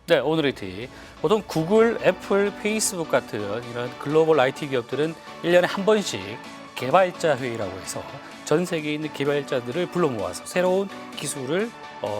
네, 오늘의 팁. 보통 구글, 애플, 페이스북 같은 이런 글로벌 IT 기업들은 1년에 한 번씩 개발자 회의라고 해서 전 세계에 있는 개발자들을 불러 모아서 새로운 기술을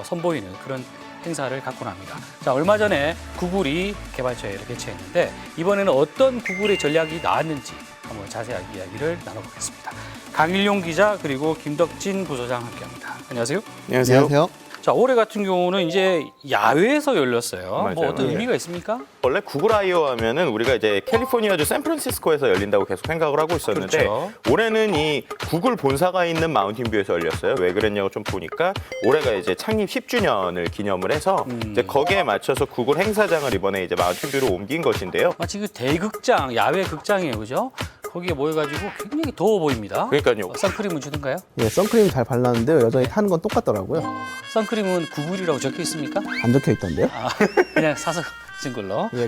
선보이는 그런 행사를 갖곤 합니다. 자, 얼마 전에 구글이 개발자 회의를 개최했는데 이번에는 어떤 구글의 전략이 나왔는지 한번 자세하게 이야기를 나눠보겠습니다. 강일용 기자 그리고 김덕진 부소장 함께합니다. 안녕하세요. 안녕하세요. 자, 올해 같은 경우는 이제 야외에서 열렸어요. 맞아요. 뭐 어떤 예. 의미가 있습니까? 원래 구글 I/O 하면은 우리가 이제 캘리포니아주 샌프란시스코에서 열린다고 계속 생각을 하고 있었는데 그렇죠. 올해는 이 구글 본사가 있는 마운틴뷰에서 열렸어요. 왜 그랬냐고 좀 보니까 올해가 이제 창립 10주년을 기념을 해서 이제 거기에 맞춰서 구글 행사장을 이번에 이제 마운틴뷰로 옮긴 것인데요. 마치 그 대극장, 야외 극장이에요, 그죠? 거기에 모여가지고 굉장히 더워 보입니다. 그러니까요. 선크림은 주던가요? 예, 선크림 잘 발랐는데요. 여전히 타는 건 똑같더라고요. 선크림은 구글이라고 적혀 있습니까? 안 적혀 있던데요. 아, 그냥 사서 쓴 걸로. 예.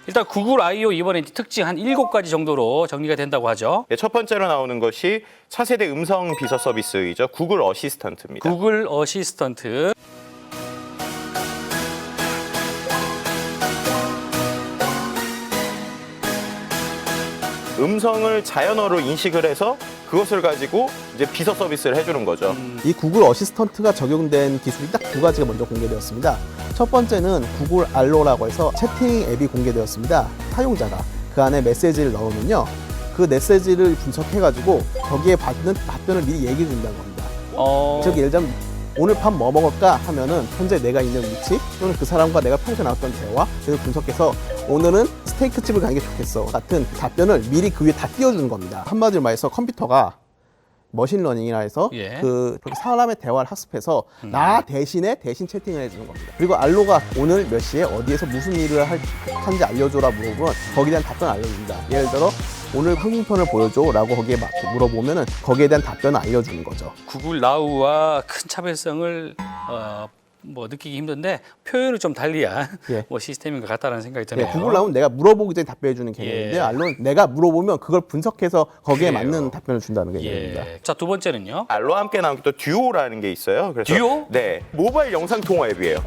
일단 구글 I/O 이번에 특징 한 7가지 정도로 정리가 된다고 하죠. 네, 첫 번째로 나오는 것이 차세대 음성 비서 서비스이죠. 구글 어시스턴트입니다. 구글 어시스턴트. 음성을 자연어로 인식을 해서 그것을 가지고 이제 비서 서비스를 해주는 거죠. 이 구글 어시스턴트가 적용된 기술이 딱 두 가지가 먼저 공개되었습니다. 첫 번째는 구글 알로라고 해서 채팅 앱이 공개되었습니다. 사용자가 그 안에 메시지를 넣으면요. 그 메시지를 분석해가지고 거기에 받는 답변을 미리 얘기해 준다는 겁니다. 즉 예를 들면 오늘 밥 뭐 먹을까 하면은 현재 내가 있는 위치 또는 그 사람과 내가 평소에 나눴던 대화 그걸 분석해서 오늘은 스테이크 집을 가는 게 좋겠어 같은 답변을 미리 그 위에 다 띄워주는 겁니다. 한마디로 말해서 컴퓨터가 머신러닝이라 해서 예. 그렇게 사람의 대화를 학습해서 나 대신 채팅을 해주는 겁니다. 그리고 알로가 오늘 몇 시에 어디에서 무슨 일을 하는지 알려줘라 물어보면 거기에 대한 답변을 알려줍니다. 예를 들어 오늘 항공편을 보여줘라고 거기에 물어보면은 거기에 대한 답변을 알려주는 거죠. 구글 나우와 큰 차별성을 뭐 느끼기 힘든데 표현을 좀 달리한 예. 뭐 시스템인 것 같다는 생각이 드네요. 네, 구글 나오면 내가 물어보기 전에 답변해주는 개념인데 예. 알로는 내가 물어보면 그걸 분석해서 거기에 그래요. 맞는 답변을 준다는 개념입니다. 예. 자, 두 번째는요. 알로와 함께 나온 게 또 듀오라는 게 있어요. 그래서 듀오? 네, 모바일 영상 통화 앱이에요.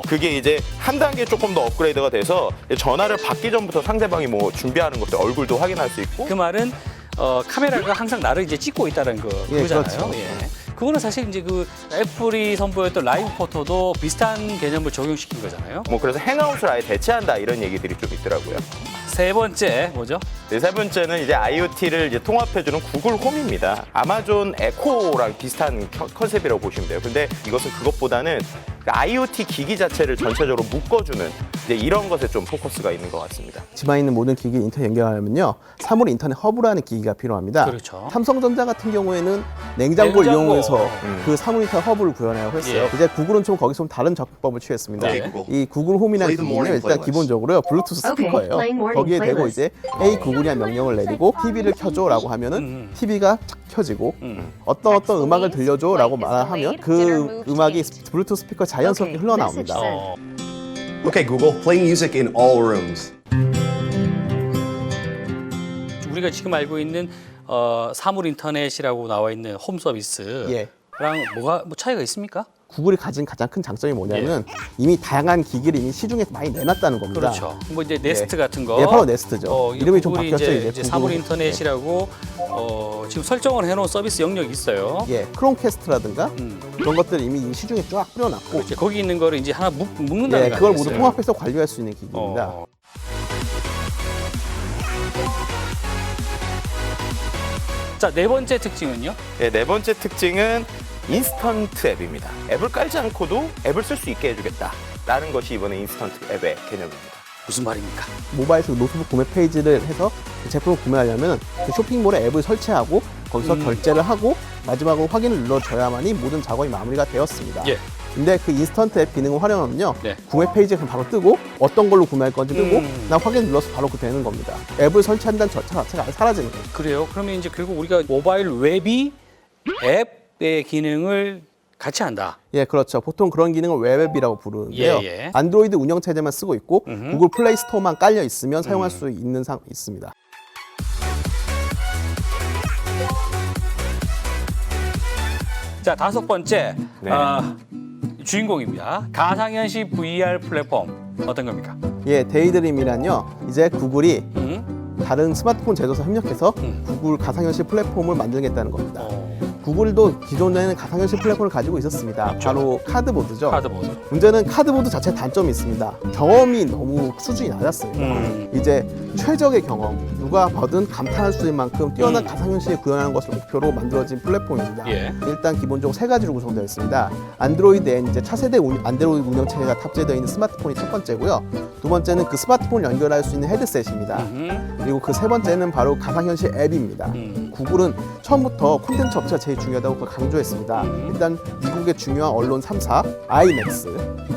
그게 이제 한 단계 조금 더 업그레이드가 돼서 전화를 받기 전부터 상대방이 뭐 준비하는 것들 얼굴도 확인할 수 있고 그 말은 카메라가 항상 나를 이제 찍고 있다는 그거잖아요. 그렇죠. 예. 그거는 사실 이제 그 애플이 선보였던 라이브 포토도 비슷한 개념을 적용시킨 거잖아요. 뭐 그래서 행아웃을 아예 대체한다 이런 얘기들이 좀 있더라고요. 세 번째 뭐죠? 네, 세 번째는 이제 IoT를 이제 통합해주는 구글 홈입니다. 아마존 에코랑 비슷한 컨셉이라고 보시면 돼요. 근데 이것은 그것보다는 IoT 기기 자체를 전체적으로 묶어주는 이제 이런 것에 좀 포커스가 있는 것 같습니다. 집안에 있는 모든 기기를 인터넷 연결하려면요. 사물 인터넷 허브라는 기기가 필요합니다. 그렇죠. 삼성전자 같은 경우에는 냉장고를 냉장고. 이용해서 그 사물 인터넷 허브를 구현하고 했어요. 예. 이제 구글은 좀 거기서 좀 다른 접근법을 취했습니다. 네. 이 구글 홈이라는 기기는 일단 기본적으로요. 블루투스 스피커예요. 거기에 대고 이제 에이 구글이라는 명령을 내리고 TV를 켜줘라고 하면은 TV가 착 켜지고 어떤 음악을 들려줘라고 말하면 그 음악이 블루투스 스피커 자연스럽게 흘러나옵니다. Okay, Google, play music in all rooms. 우리가 지금 알고 있는 사물 인터넷이라고 나와 있는 홈 서비스랑 예. 뭐가 뭐 차이가 있습니까? 구글이 가진 가장 큰 장점이 뭐냐면 이미 다양한 기기를 이미 시중에 많이 내놨다는 겁니다. 그렇죠. 뭐 이제 네스트 같은 거. 예, 바로 네스트죠. 이름이 좀 구글이 바뀌었죠, 이제 이제. 사물 구글. 인터넷이라고 지금 설정을 해놓은 서비스 영역이 있어요. 예, 크롬캐스트라든가 그런 것들 이미 시중에 쫙 뿌려놨고 이제 거기 있는 거를 이제 하나 묶는다는 예, 거 그걸 아니겠어요? 모두 통합해서 관리할 수 있는 기기입니다. 자, 네 번째 특징은요? 네, 네 번째 특징은 인스턴트 앱입니다. 앱을 깔지 않고도 앱을 쓸 수 있게 해주겠다라는 것이 이번에 인스턴트 앱의 개념입니다. 무슨 말입니까? 모바일에서 노트북 구매 페이지를 해서 그 제품을 구매하려면 그 쇼핑몰에 앱을 설치하고 거기서 결제를 하고 마지막으로 확인을 눌러줘야만이 모든 작업이 마무리가 되었습니다. 예. 근데 그 인스턴트 앱 기능을 활용하면요. 네. 구매 페이지가 그냥 바로 뜨고 어떤 걸로 구매할 건지 뜨고 그냥 확인 눌러서 바로 그 되는 겁니다. 앱을 설치한다는 절차 자체가 아예 사라지는 거예요. 그래요? 그러면 이제 결국 우리가 모바일 웹이 앱의 기능을 같이 한다. 예, 그렇죠. 보통 그런 기능을 웹앱이라고 부르는데요. 예, 예. 안드로이드 운영체제만 쓰고 있고 구글 플레이 스토어만 깔려 있으면 사용할 수 있는 있습니다. 자, 다섯 번째. 네. 주인공입니다. 가상현실 VR 플랫폼 어떤 겁니까? 예, 데이드림이란요. 이제 구글이 다른 스마트폰 제조사 협력해서 음. 구글 가상현실 플랫폼을 만들겠다는 겁니다. 구글도 기존에는 가상현실 플랫폼을 가지고 있었습니다. 바로 카드보드죠. 카드보드. 문제는 카드보드 자체 단점이 있습니다. 경험이 너무 수준이 낮았습니다. 이제 최적의 경험, 누가 봐든 감탄할 수 있는 만큼 뛰어난 가상현실을 구현하는 것을 목표로 만들어진 플랫폼입니다. 예. 일단 기본적으로 세 가지로 구성되어 있습니다. 안드로이드 N, 이제 차세대 안드로이드 운영체계가 탑재되어 있는 스마트폰이 첫 번째고요. 두 번째는 그 스마트폰을 연결할 수 있는 헤드셋입니다. 그리고 그 세 번째는 바로 가상현실 앱입니다. 구글은 처음부터 콘텐츠 업체가 제일 중요하다고 그걸 강조했습니다. 일단 미국의 중요한 언론 3사, 아이맥스,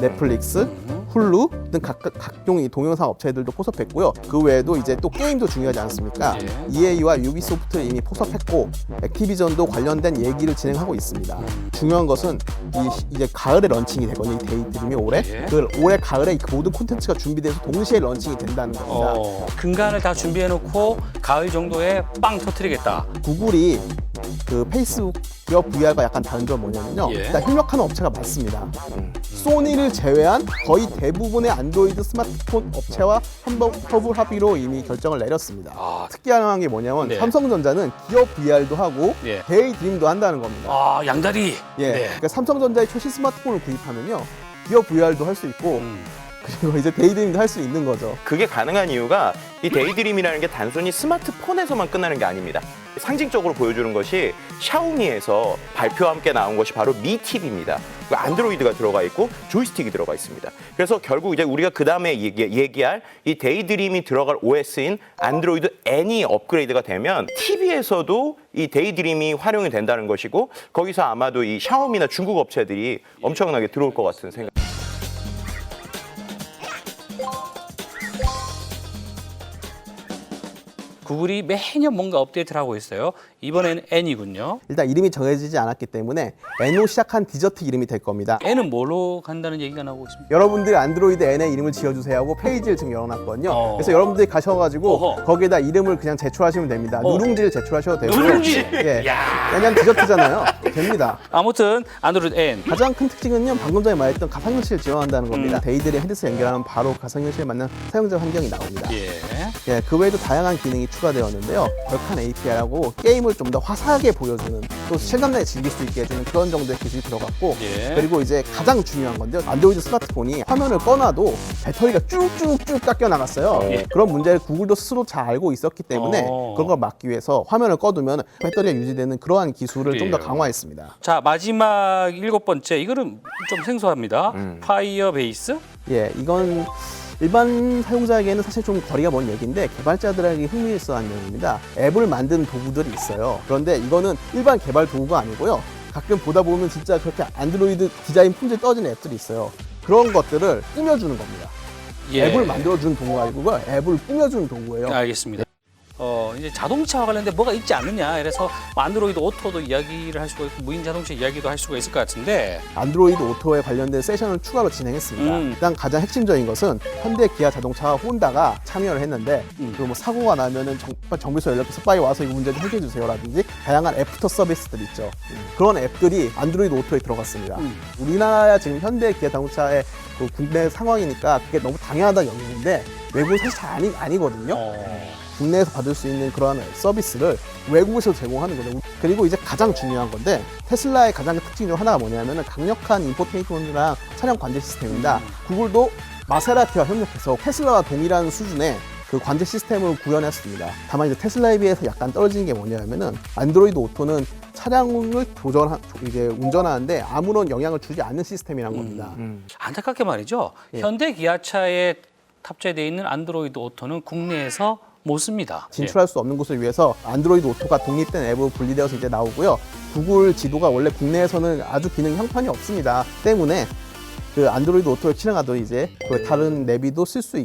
넷플릭스, 훌루 등 각종 이 동영상 업체들도 포섭했고요. 그 외에도 이제 또 게임도 중요하지 않습니까? 예. EA와 유비소프트를 이미 포섭했고 액티비전도 관련된 얘기를 진행하고 있습니다. 중요한 것은 이제 가을에 런칭이 되거든요. 이 데이드림이 올해. 예. 그 올해 가을에 이 모든 콘텐츠가 준비돼서 동시에 런칭이 된다는 겁니다. 근간을 다 준비해놓고 가을 정도에 빵 터뜨리겠다. 구글이 그 페이스북과 VR과 약간 다른 점 뭐냐면요. 예. 일단 협력하는 업체가 많습니다. 소니를 제외한 거의 대부분의 안드로이드 스마트폰 업체와 협업 합의로 이미 결정을 내렸습니다. 특이한 게 뭐냐면 네. 삼성전자는 기업 VR도 하고 예. 데이드림도 한다는 겁니다. 양다리. 예. 네. 그러니까 삼성전자의 최신 스마트폰을 구입하면요. 기업 VR도 할 수 있고 그리고 이제 데이드림도 할 수 있는 거죠. 그게 가능한 이유가 이 데이드림이라는 게 단순히 스마트폰에서만 끝나는 게 아닙니다. 상징적으로 보여주는 것이 샤오미에서 발표와 함께 나온 것이 바로 미 TV입니다. 안드로이드가 들어가 있고 조이스틱이 들어가 있습니다. 그래서 결국 이제 우리가 그 다음에 얘기할 이 데이드림이 들어갈 OS인 안드로이드 N이 업그레이드가 되면 TV에서도 이 데이드림이 활용이 된다는 것이고 거기서 아마도 이 샤오미나 중국 업체들이 엄청나게 들어올 것 같은 생각. 구글이 매년 뭔가 업데이트를 하고 있어요. 이번에는 N이군요. 일단 이름이 정해지지 않았기 때문에 N으로 시작한 디저트 이름이 될 겁니다. N은 뭘로 간다는 얘기가 나오고 있습니다. 여러분들이 안드로이드 N의 이름을 지어주세요 하고 페이지를 지금 열어놨거든요. 그래서 여러분들이 가셔가지고 어허. 거기에다 이름을 그냥 제출하시면 됩니다. 누룽지를 제출하셔도 되고요. 누룽지? 예. 야. 왜냐면 디저트잖아요. 됩니다. 아무튼 안드로이드 N. 가장 큰 특징은요, 방금 전에 말했던 가상현실을 지원한다는 겁니다. 데이드림 헤드셋 연결하면 바로 가상현실에 맞는 사용자 환경이 나옵니다. 예. 예, 그 외에도 다양한 기능이 추가되었는데요. 벌칸 API라고 게임을 좀 더 화사하게 보여주는, 또 실감나게 즐길 수 있게 해주는 그런 정도의 기술이 들어갔고, 예. 그리고 이제 가장 중요한 건데요. 안드로이드 스마트폰이 화면을 꺼놔도 배터리가 쭉쭉쭉 깎여 나갔어요. 예. 그런 문제를 구글도 스스로 잘 알고 있었기 때문에 그런 걸 막기 위해서 화면을 꺼두면 배터리가 유지되는 그러한 기술을 좀 더 그래요. 강화했습니다. 자, 마지막 7번째. 이거는 좀 생소합니다. 파이어베이스? 예, 이건 일반 사용자에게는 사실 좀 거리가 먼 얘기인데 개발자들에게 흥미있어하는 내용입니다. 앱을 만드는 도구들이 있어요. 그런데 이거는 일반 개발 도구가 아니고요. 가끔 보다 보면 진짜 그렇게 안드로이드 디자인 품질 떨어지는 앱들이 있어요. 그런 것들을 꾸며주는 겁니다. 예. 앱을 만들어주는 도구가 아니고요. 앱을 꾸며주는 도구예요. 알겠습니다. 이제 자동차와 관련된 뭐가 있지 않느냐. 그래서 안드로이드 오토도 이야기를 할 수가 있고 무인 자동차 이야기도 할 수가 있을 것 같은데. 안드로이드 오토에 관련된 세션을 추가로 진행했습니다. 일단 가장 핵심적인 것은 현대, 기아 자동차와 혼다가 참여를 했는데 그리고 뭐 사고가 나면은 정비소 연락해서 빨리 와서 이 문제 좀 해결해 주세요라든지 다양한 애프터 서비스들 있죠. 그런 앱들이 안드로이드 오토에 들어갔습니다. 우리나라 지금 현대, 기아 자동차의 그 국내 상황이니까 그게 너무 당연하다는 영역인데 외국은 사실 잘 아니거든요. 국내에서 받을 수 있는 그러한 서비스를 외국에서 제공하는 거죠. 그리고 이제 가장 중요한 건데 테슬라의 가장 큰 특징 중 하나가 뭐냐면은 강력한 인포테인먼트랑 차량 관제 시스템입니다. 구글도 마세라티와 협력해서 테슬라와 동일한 수준의 그 관제 시스템을 구현했습니다. 다만 이제 테슬라에 비해서 약간 떨어지는 게 뭐냐면은 안드로이드 오토는 차량을 운전하는데 아무런 영향을 주지 않는 시스템이란 겁니다. 안타깝게 말이죠. 예. 현대 기아차에 탑재되어 있는 안드로이드 오토는 국내에서 못 씁니다. 진출할 수 없는 곳을 위해서 안드로이드 오토가 독립된 앱으로 분리되어서 이제 나오고요. 구글 지도가 원래 국내에서는 아주 기능 형편이 없습니다. 때문에 그 안드로이드 오토를 실행하도 이제 그 다른 내비도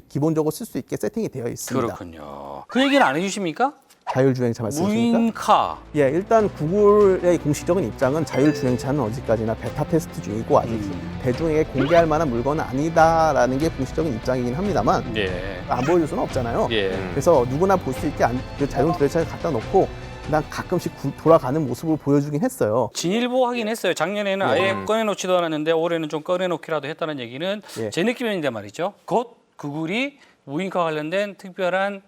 기본적으로 쓸 수 있게 세팅이 되어 있습니다. 그렇군요. 그 얘기는 안 해주십니까? 자율주행차 말씀이십니까? 무인카. 예, 일단 구글의 공식적인 입장은 자율주행차는 어디까지나 베타 테스트 중이고 아직 대중에게 공개할 만한 물건은 아니다라는 게 공식적인 입장이긴 합니다만 예. 안 보여줄 수는 없잖아요. 예. 그래서 누구나 볼 수 있게 그 자율주행차를 갖다 놓고 그냥 가끔씩 돌아가는 모습을 보여주긴 했어요. 진일보하긴 했어요. 작년에는 아예 꺼내놓지도 않았는데 올해는 좀 꺼내놓기라도 했다는 얘기는 예. 제 느낌인데 말이죠. 곧 구글이 무인과 관련된 특별한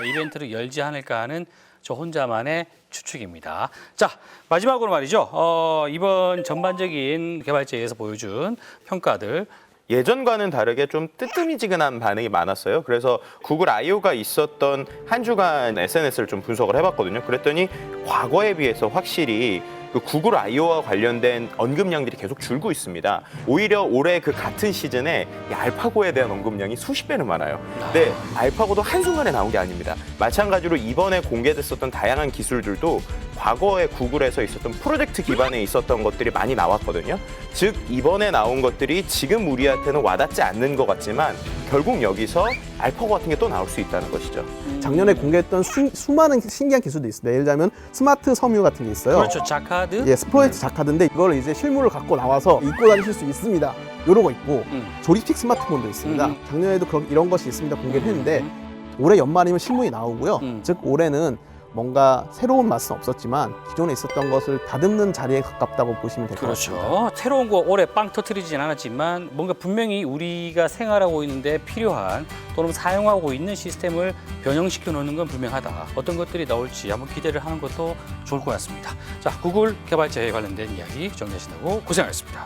이벤트를 열지 않을까 하는 저 혼자만의 추측입니다. 자, 마지막으로 말이죠. 이번 전반적인 개발자에서 보여준 평가들 예전과는 다르게 좀 뜨뜨미지근한 반응이 많았어요. 그래서 구글 I.O.가 있었던 한 주간 SNS를 좀 분석을 해봤거든요. 그랬더니 과거에 비해서 확실히 그 구글 I.O.와 관련된 언급량들이 계속 줄고 있습니다. 오히려 올해 그 같은 시즌에 이 알파고에 대한 언급량이 수십 배는 많아요. 근데 알파고도 한순간에 나온 게 아닙니다. 마찬가지로 이번에 공개됐었던 다양한 기술들도 과거에 구글에서 있었던 프로젝트 기반에 있었던 것들이 많이 나왔거든요. 즉 이번에 나온 것들이 지금 우리한테는 와닿지 않는 것 같지만 결국 여기서 알파고 같은 게 또 나올 수 있다는 것이죠. 작년에 공개했던 수많은 신기한 기술도 있습니다. 예를 들자면 스마트 섬유 같은 게 있어요. 그렇죠. 자카드. 예, 스포이트 자카드인데 이걸 이제 실물을 갖고 나와서 입고 다니실 수 있습니다. 이런 거 있고 조립식 스마트폰도 있습니다. 작년에도 이런 것이 있습니다. 공개를 했는데 올해 연말이면 실물이 나오고요. 즉 올해는 뭔가 새로운 맛은 없었지만 기존에 있었던 것을 다듬는 자리에 가깝다고 보시면 될 것 같습니다. 그렇죠. 새로운 거 올해 빵 터트리진 않았지만 뭔가 분명히 우리가 생활하고 있는데 필요한 또는 사용하고 있는 시스템을 변형시켜 놓는 건 분명하다. 어떤 것들이 나올지 한번 기대를 하는 것도 좋을 것 같습니다. 자, 구글 개발자에 관련된 이야기 정리하신다고 고생하셨습니다.